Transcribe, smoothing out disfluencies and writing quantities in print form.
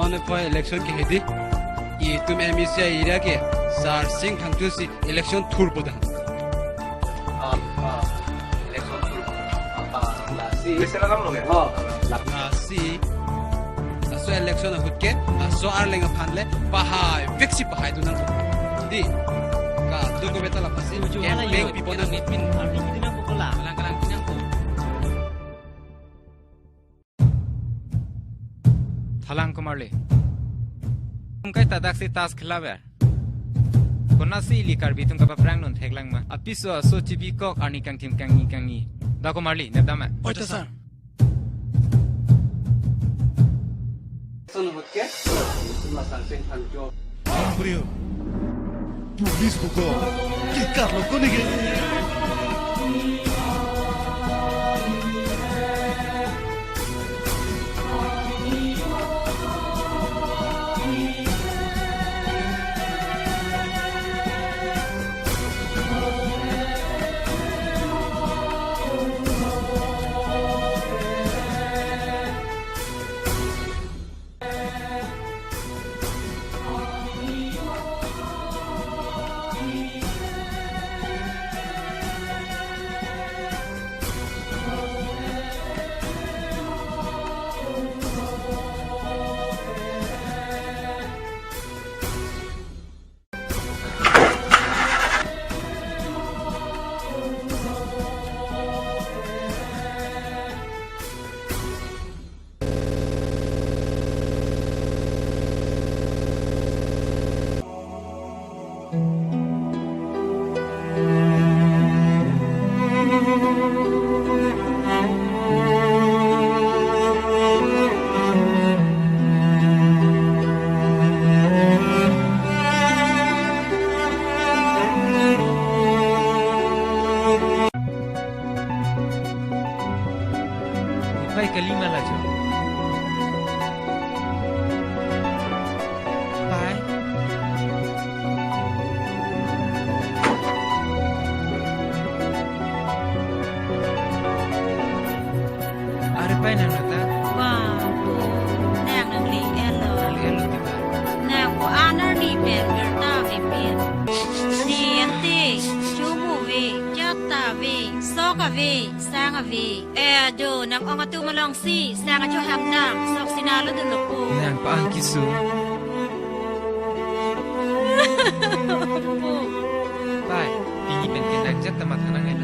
ने पर इलेक्शन के हेदी ये तुम एमसीआई एरिया के सार सिंह खंगचू सी इलेक्शन थूर पदा इलेक्शन थूर लासी वैसे लगा लोगे लासी सो इलेक्शन हुट के सो आर लेंगा फानले पहाय फिक्सी पहाय दुना दी का दो को बेटा लासी कैंपेन पिपोना मिन आर्मी कितना पोला lang-lang kinang ko Thalang kumarli. Tungkai tadak si tas khilawer. Kona si ili karbi tungka pa prang non theklang ma. Apiso so chibi kok arni kang tim kang ni. Da kumarli nebdama. ओटा sir election हुट के तुम सार सिंह खंगचू Brio. Pulis buko. Kikar lo ko nige. Pai kalima la jo. Pai. Are pai na nata. Wow, nàng nang li elo. Lian lo tiba. Nàng ko anar ni pen gerta ve pen. Ni ente, chumu ve, jata ve, soka ve, sanga ve. Do nang ong atu malong si, sanga chu ham nang, sok sinalo dun ko. Nang pa ang kisu. Pai, pingi pen kenang jat tamat hanang